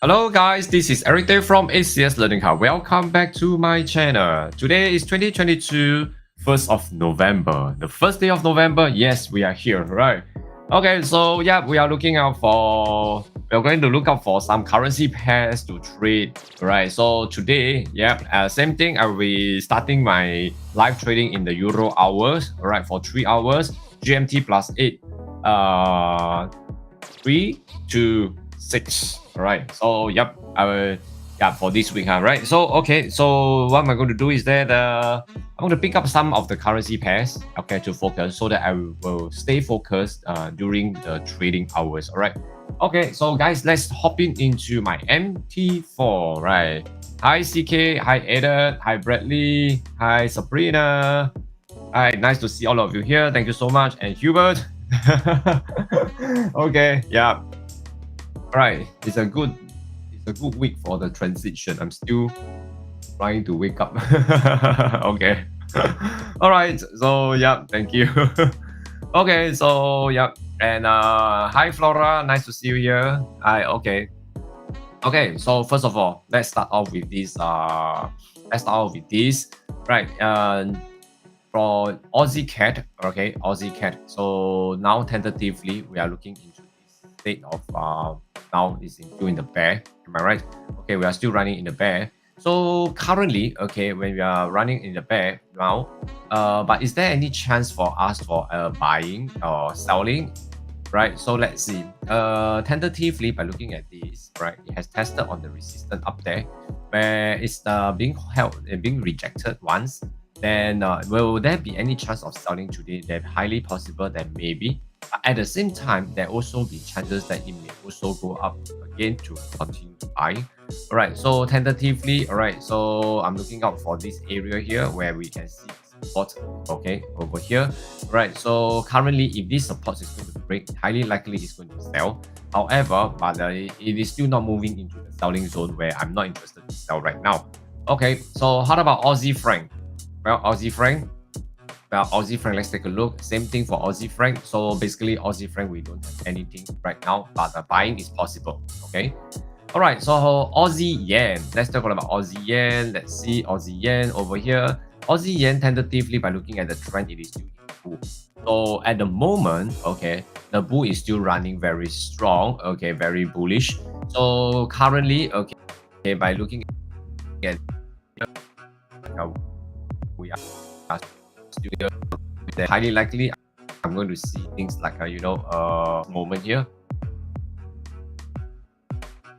Hello guys, this is Eric Day from ACS Learning Hub. Welcome back to my channel. Today is 2022, 1st of November. The first day of November, yes, we are here, right? Okay, so yeah, we are going to look out for some currency pairs to trade, right? So today, yeah, same thing, I will be starting my live trading in the Euro hours, all right, for 3 hours, GMT plus 8, 3 to 6. All right, so yep, I will, yeah, for this week, right? So okay, so what I'm going to do is that I'm going to pick up some of the currency pairs, okay, to focus so that I will stay focused during the trading hours. All right, okay, so guys, let's hop into my MT4, right? Hi CK, hi Eden, hi Bradley, hi Sabrina. Hi, nice to see all of you here. Thank you so much. And Hubert. Okay, yeah. All right, it's a good week for the transition. I'm still trying to wake up. Okay. All right. So yeah, thank you. Okay. So yeah, and hi Flora, nice to see you here. Hi. Okay. Okay. So first of all, let's start off with this. Right. For Aussie CAD. Okay, Aussie CAD. So now tentatively we are looking into this state of now is still in the bear. Am I right? Okay, we are still running in the bear. So currently, okay, when we are running in the bear now, but is there any chance for us for buying or selling? Right, so let's see. Tentatively, by looking at this, right, it has tested on the resistance up there, where it's being held and being rejected once. Then will there be any chance of selling today? That highly possible that maybe. But at the same time, there also be chances that it may also go up again to continue to buy. All right, so tentatively, all right, so I'm looking out for this area here where we can see support, okay, over here. All right, so currently, if this support is going to break, highly likely it's going to sell. However, but it is still not moving into the selling zone where I'm not interested to sell right now. Okay, so how about Aussie franc? Well, Aussie franc, let's take a look. Same thing for Aussie franc. So basically, Aussie franc, we don't have anything right now, but the buying is possible. Okay. All right. So Aussie yen. Let's talk about Aussie yen. Let's see Aussie yen over here. Aussie yen tentatively, by looking at the trend, it is still in bull. So at the moment, okay, the bull is still running very strong. Okay, very bullish. So currently, okay, by looking at we are still highly likely I'm going to see things like moment here.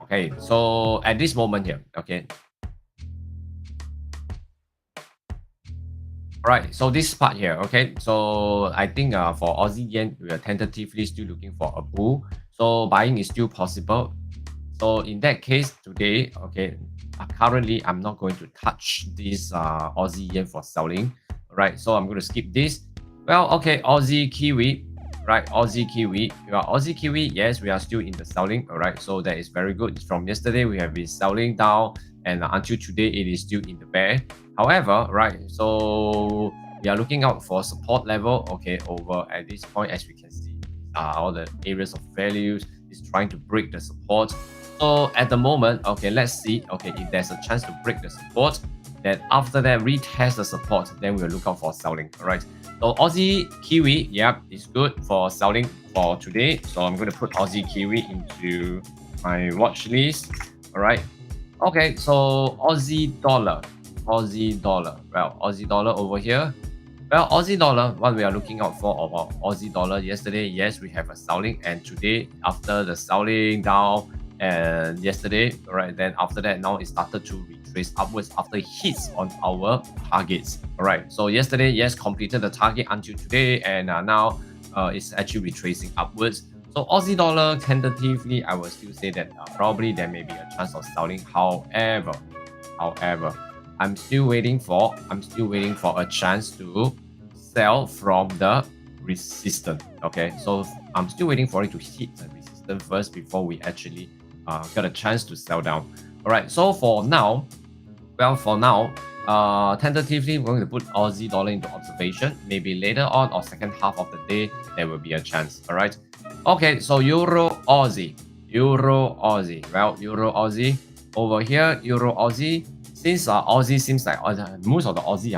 Okay, so at this moment here, okay. All right, so this part here, okay. So I think for Aussie yen, we are tentatively still looking for a bull. So buying is still possible. So in that case, today, okay, currently I'm not going to touch this Aussie yen for selling. Right, so I'm going to skip this. Well, okay, Aussie Kiwi, right? Aussie Kiwi, Aussie Kiwi, yes, we are still in the selling. All right, so that is very good. From yesterday, we have been selling down, and until today, it is still in the bear. However, right, so we are looking out for support level. Okay, over at this point, as we can see, all the areas of values is trying to break the support. So at the moment, okay, let's see. Okay, if there's a chance to break the support, then after that retest the support, then we'll look out for selling. All right, so Aussie Kiwi, yeah, is good for selling for today. So I'm going to put Aussie Kiwi into my watch list. All right, okay, so Aussie dollar. Well, Aussie dollar over here. Well, Aussie dollar, what we are looking out for about Aussie dollar yesterday, yes, we have a selling, and today after the selling down and yesterday, all right, then after that, now it started to retrace upwards after it hits on our targets. All right, so yesterday, yes, completed the target until today, and now it's actually retracing upwards. So Aussie dollar tentatively, I will still say that probably there may be a chance of selling. However, I'm still waiting for a chance to sell from the resistance. Okay, so I'm still waiting for it to hit the resistance first before we actually got a chance to sell down. All right, so for now, tentatively we're going to put Aussie dollar into observation. Maybe later on or second half of the day there will be a chance. All right, okay, so Euro Aussie. Euro Aussie. Well, Euro Aussie over here, Euro Aussie. Since Aussie seems like most of the Aussie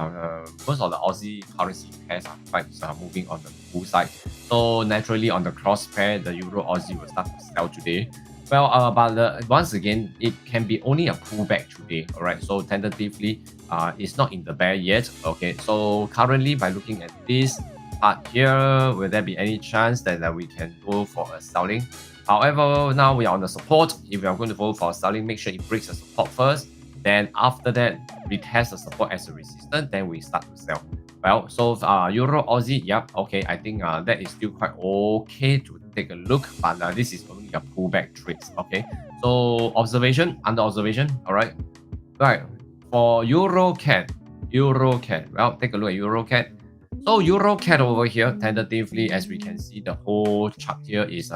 currency pairs are quite moving on the bull side. So naturally on the cross pair, the Euro Aussie will start to sell today. Well, but once again, it can be only a pullback today. All right. So tentatively, it's not in the bear yet. Okay. So currently, by looking at this part here, will there be any chance that we can go for a selling? However, now we are on the support. If we are going to go for a selling, make sure it breaks the support first. Then after that, retest the support as a resistance. Then we start to sell. Well, so Euro Aussie, yep, okay. I think that is still quite okay to take a look, but this is only a pullback trades. Okay, so under observation. All right, right. For EURCAD, well, take a look at EURCAD. So EURCAD over here, tentatively, as we can see, the whole chart here is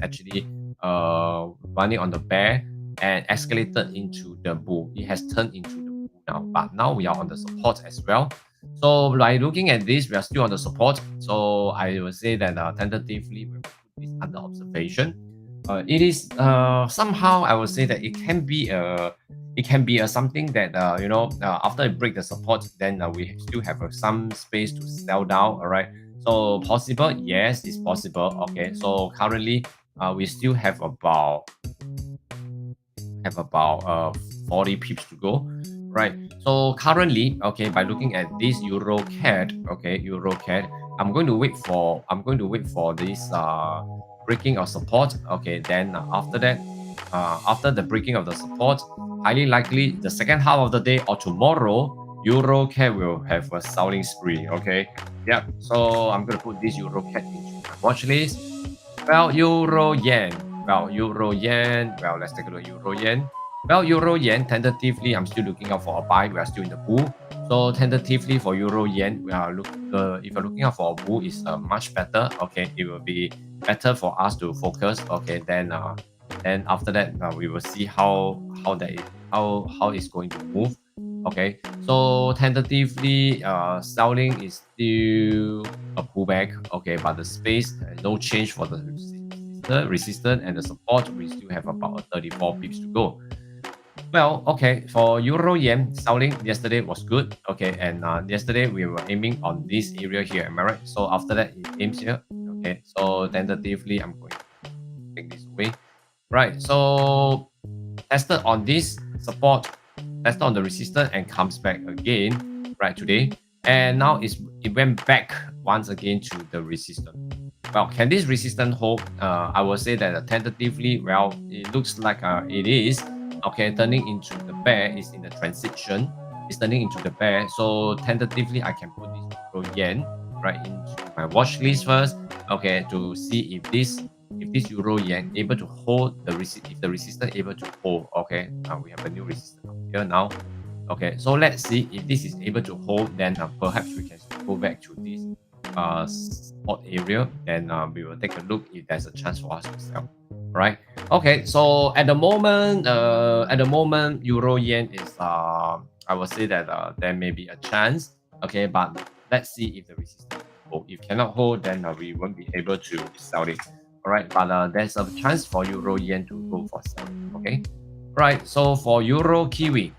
actually running on the bear and escalated into the bull. It has turned into the bull now, but now we are on the support as well. So by looking at this, we are still on the support. So I will say that tentatively we put this under observation. It is somehow I will say that it can be something that after it break the support, then we still have some space to sell down. All right, so possible, yes, it's possible. Okay, so currently we still have about 40 pips to go, right? So currently, okay, by looking at this EURCAD, okay, EURCAD, I'm going to wait for this breaking of support. Okay, then after that, after the breaking of the support, highly likely the second half of the day or tomorrow, EURCAD will have a selling spree. Okay, yeah. So I'm going to put this EURCAD into my watch list. Well, Euro Yen. Well, let's take a look at Euro Yen. Well, Euro Yen, tentatively, I'm still looking out for a buy. We are still in the bull. So tentatively for Euro Yen, we are if you're looking out for a bull, is much better. Okay, it will be better for us to focus. Okay, then after that, we will see how it's going to move. Okay, so tentatively, selling is still a pullback. Okay, but the space, no change for the resistance and the support. We still have about 34 pips to go. Well, okay, for Euro Yen, selling yesterday was good. Okay, and yesterday we were aiming on this area here. Am I right? So after that, it aims here. Okay, so tentatively, I'm going to take this away. Right, so tested on this support, tested on the resistance, and comes back again right today. And now it went back once again to the resistance. Well, can this resistance hold? I will say that tentatively, well, it looks like it is. Okay, turning into the bear is in the transition. It's turning into the bear. So tentatively, I can put this Euro Yen right into my watch list first. Okay, to see if this Euro Yen able to hold if the resistance able to hold. Okay, we have a new resistance here now. Okay, so let's see if this is able to hold. Then perhaps we can go back to this spot area. Then we will take a look if there's a chance for us to sell. Right. Okay. So at the moment, Euro Yen is I will say that there may be a chance. Okay, but let's see if the resistance hold. If cannot hold, then we won't be able to sell it. All right. But there's a chance for Euro Yen to go for selling. Okay. Right. So for Euro Kiwi.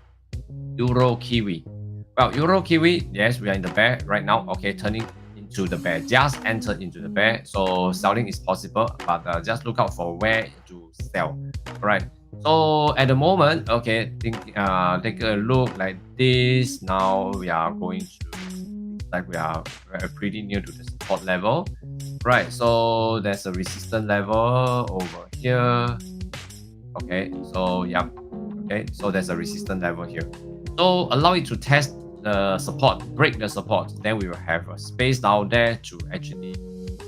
Well, Euro Kiwi, yes, we are in the bear right now. Okay, turning into the bear, just entered into the bear, so selling is possible, but just look out for where to sell. All right, so at the moment, okay, take a look like this. Now we are going to, like, we are pretty near to the support level, right? So there's a resistance level over here. Okay, so yeah, okay, so there's a resistance level here. So allow it to test the support, break the support, then we will have a space down there to actually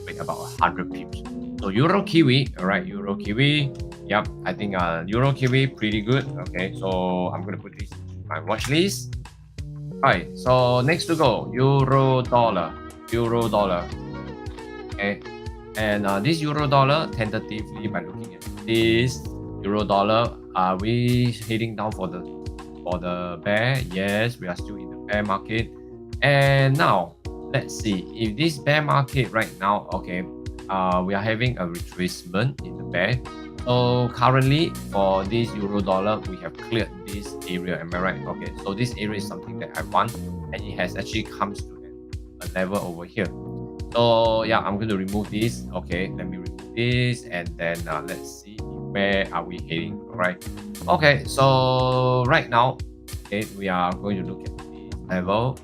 make about 100 pips. So Euro Kiwi, all right, Euro Kiwi, yep, I think Euro Kiwi pretty good. Okay, so I'm gonna put this in my watch list. All right, so next to go, Euro dollar. Okay, and this Euro dollar, tentatively by looking at this Euro dollar, are we heading down for the bear? Yes, we are still in the bear market. And now let's see if this bear market right now, okay, we are having a retracement in the bear. So currently for this euro dollar, we have cleared this area. Am I right? Okay, so this area is something that I want, and it has actually comes to a level over here. So yeah, I'm going to remove this. Okay, let me remove this, and then let's see where are we heading. All right. Okay, so right now, okay, we are going to look at the level.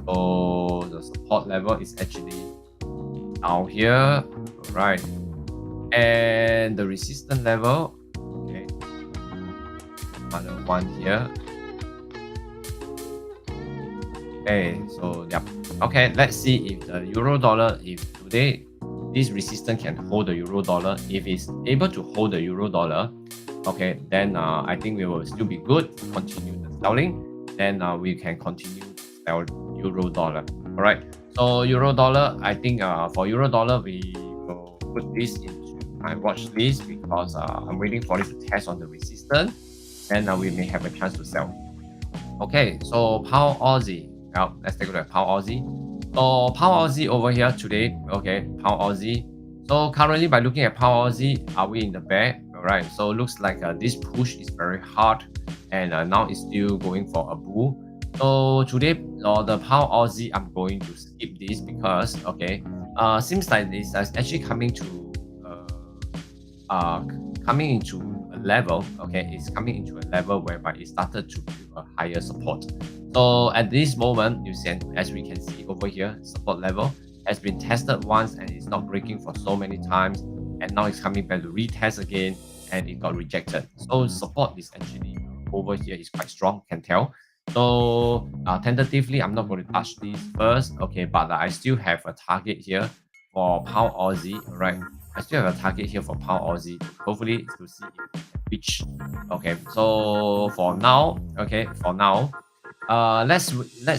So the support level is actually down here. All right, and the resistance level. Okay, another one here. Okay, so yeah. Okay, let's see if the euro dollar, if today this resistance can hold the euro dollar. If it's able to hold the euro dollar, okay, then I think we will still be good. Continue the selling, then we can continue to sell euro dollar. All right. So euro dollar, I think for euro dollar we will put this into my watch list because I'm waiting for it to test on the resistance, and we may have a chance to sell. Okay, so pound Aussie. Well, let's take a look at pound Aussie. So pound Aussie over here today. Okay, pound Aussie. So currently by looking at pound Aussie, are we in the bear? All right. So looks like this push is very hard, and now it's still going for a bull. So today, the pound Aussie, I'm going to skip this because okay, seems like this is actually coming to coming into a level. Okay, it's coming into a level whereby it started to build a higher support. So at this moment, you see, as we can see over here, support level has been tested once and it's not breaking for so many times, and now it's coming back to retest again and it got rejected. So support is actually over here is quite strong, can tell. So tentatively, I'm not going to touch these first, okay, but I still have a target here for pound Aussie. All right, I still have a target here for pound Aussie. Hopefully to see if we can reach. Okay, so for now, okay, for now, let's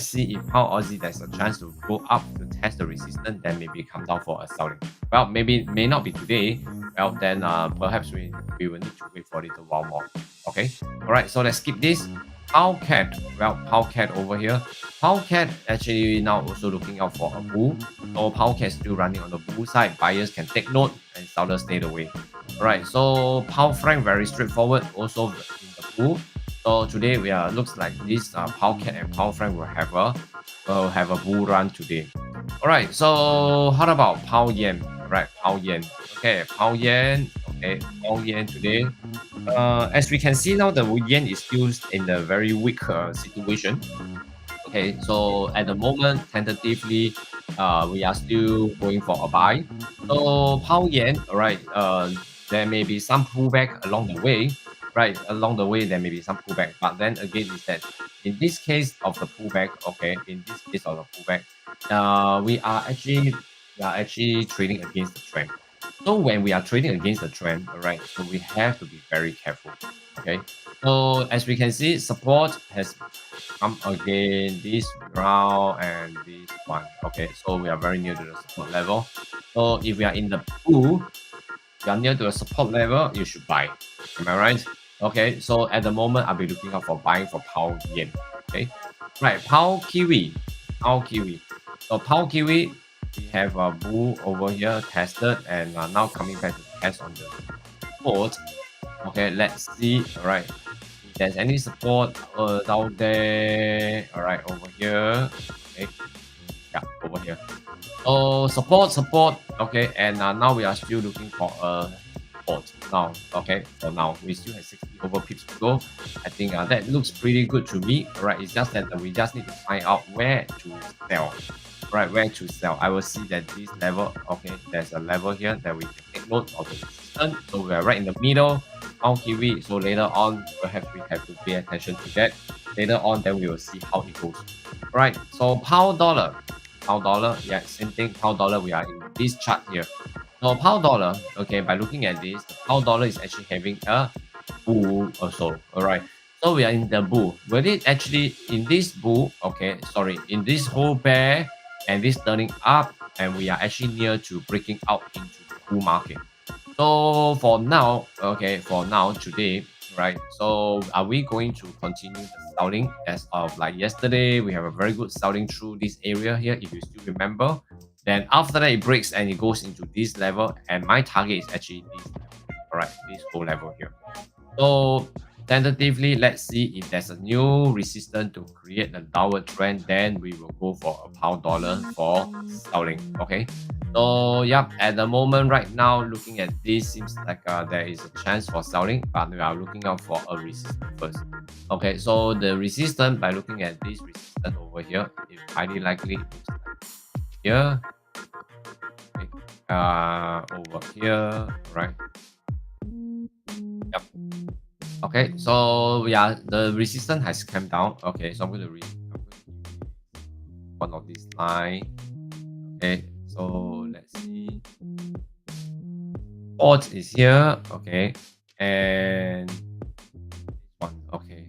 see if pound Aussie there's a chance to go up to test the resistance, then maybe come down for a selling. Well, maybe may not be today. Well, then perhaps we will need to wait for a little while more. Okay, all right. So let's skip this. Pound CAD. Well, pound CAD over here. Pound CAD actually now also looking out for a bull. So pound CAD still running on the bull side. Buyers can take note and sellers stay away. All right. So pound franc very straightforward. Also in the bull. So today we are looks like this pound CAD and pound franc will have a bull run today. All right. So how about pound yen? All right, pound yen. Okay, pound yen. Okay, pound yen today. As we can see now, the yen is still in a very weak situation. Okay, so at the moment, tentatively, we are still going for a buy. So pound yen, all right, there may be some pullback along the way, right? Along the way, there may be some pullback, but then again, is that in this case of the pullback, okay, in this case of the pullback, we are actually trading against the trend. So when we are trading against the trend, all right, so we have to be very careful. Okay, so as we can see, support has come again this round and this one. Okay, so we are very near to the support level. So if we are in the bull, you are near to the support level, you should buy. Am I right? Okay, so at the moment, I'll be looking out for buying for pound yen. Okay, right, pound kiwi, pound kiwi. So pound kiwi, we have a bull over here tested and now coming back to test on the support. Okay, let's see. All right, if there's any support down there. All right, over here. Okay, yeah, over here. So support. Okay, and now we are still looking for a support now. Okay, for now we still have 60 over pips to go. I think that looks pretty good to me. All right, it's just that we just need to find out where to sell. Right, where to sell. I will see that this level, okay, there's a level here that we can take note of the resistance. So we are right in the middle, pound kiwi. So later on, perhaps we have to pay attention to that. Later on, then we will see how it goes. Right, so pound dollar, yeah, same thing. Pound dollar, we are in this chart here. So pound dollar, okay, by looking at this, the pound dollar is actually having a bull also. All right. So we are in the bull. Will it actually in this bull? Okay, sorry, in this whole bear and this turning up, and we are actually near to breaking out into the bull market. So for now, okay, for now today, right? So are we going to continue the selling as of like yesterday? We have a very good selling through this area here. If you still remember, Then after that, it breaks and it goes into this level, and my target is actually this level. All right, this whole level here. So tentatively, let's see if there's a new resistance to create a downward trend, then we will go for a pound dollar for selling. Okay. So yeah, at the moment right now, looking at this, seems like there is a chance for selling, but we are looking out for a resistance first. Okay, so the resistance, by looking at this resistance over here, is highly likely here, okay, over here, right? Yep. Okay, so yeah, the resistance has come down. Okay, so I'm going to read one of this line. Okay, so let's see. Support is here. Okay, and this one. Okay,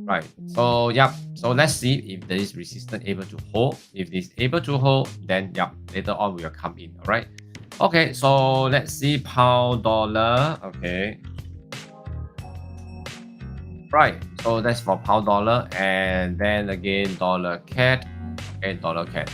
right. So yeah, so let's see if there is resistance able to hold. If it's able to hold, then yeah, later on we will come in. All right. Okay, so let's see pound dollar. Okay. Right, so that's for pound dollar, and then again dollar CAD. Okay, dollar CAD.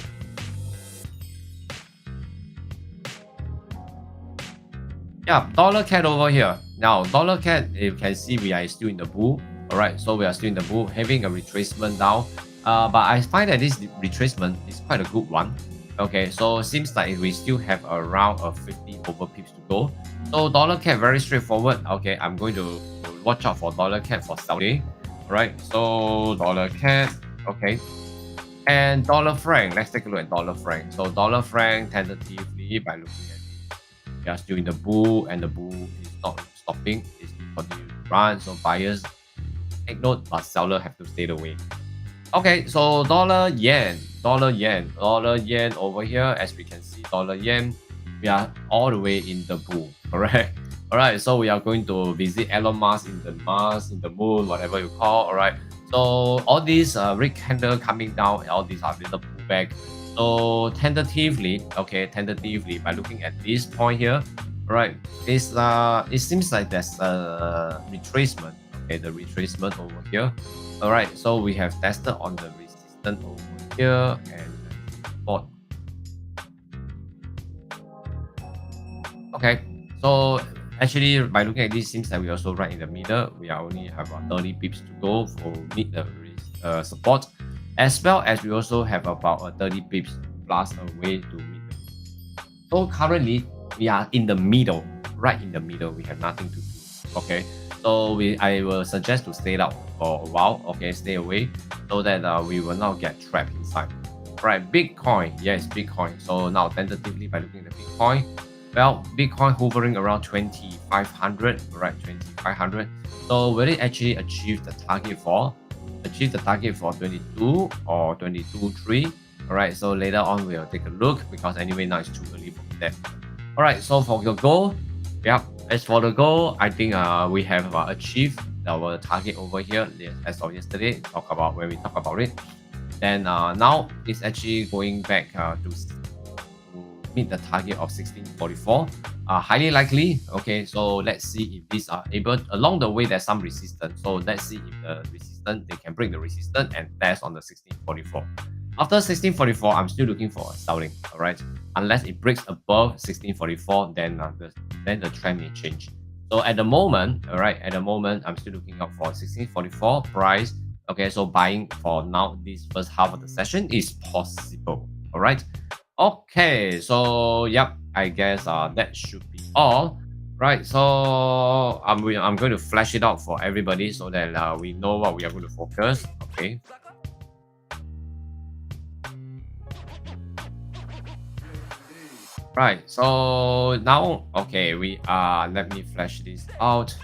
Yeah, dollar CAD over here. Now, dollar CAD, you can see we are still in the bull. All right, so we are still in the bull, having a retracement down. But I find that this retracement is quite a good one. Okay, so seems like we still have around 50 over pips to go. So dollar CAD very straightforward. Okay, I'm going to watch out for dollar CAD for Saudi. All right, so dollar CAD. Okay, and dollar franc. Let's take a look at dollar franc. So dollar franc tentatively, by looking at it, we are still in the bull, and the bull is not stopping. It's continuing to run. So buyers take note, but seller have to stay away. Okay, so dollar yen over here. As we can see, dollar yen, we are all the way in the bull. Correct. All right, so we are going to visit Elon Musk in the moon, whatever you call. All right, so all these red candle coming down, all these are little pullback. So tentatively, okay, by looking at this point here, all right, this it seems like there's a retracement. Okay, the retracement over here. All right, so we have tested on the resistance over here and support. Okay, so actually by looking at this, seems like we also right in the middle. We are only have about 30 pips to go for meet the support, as well as we also have about 30 pips plus away to meet the. So currently we are in the middle, right in the middle. We have nothing to do. Okay. So I will suggest to stay out for a while, okay, stay away, so that we will not get trapped inside. Right, Bitcoin, yes, Bitcoin. So now tentatively by looking at Bitcoin, well, Bitcoin hovering around 2,500, right, 2,500. So will it actually achieve the target for 22 or 22.3? All right, so later on we'll take a look, because anyway now it's too early for that. All right, so for your goal, yeah. As for the goal, I think we have achieved our target over here as of yesterday. When we talk about it, then now it's actually going back to meet the target of 1644. Highly likely. Okay, so let's see if these are able. Along the way, there's some resistance. So let's see if the resistance, they can break the resistance and test on the 1644. After 1644, I'm still looking for a selling. All right, unless it breaks above 1644, then the trend may change. So at the moment, all right, I'm still looking out for 1644 price. Okay, so buying for now, this first half of the session is possible. All right. Okay, so yep, I guess that should be all. Right, so I'm going to flash it out for everybody so that we know what we are going to focus. Okay. Right, so now, okay, let me flash this out.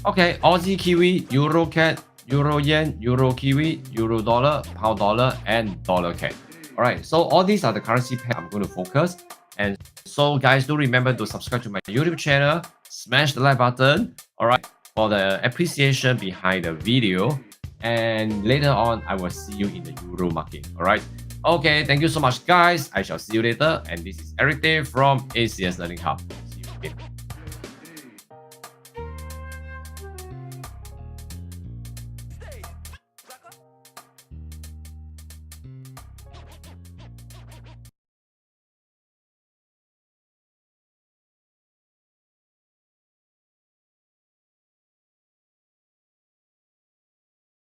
Okay, Aussie Kiwi, EURCAD, Euro Yen, Euro Kiwi, Euro Dollar, Pound Dollar, and Dollar CAD. Alright, so all these are the currency pair I'm going to focus. And so guys, do remember to subscribe to my YouTube channel, smash the like button, alright, for the appreciation behind the video. And later on, I will see you in the Euro market. Alright. Okay, thank you so much guys. I shall see you later. And this is Eric Day from ACS Learning Hub. See you again. bit.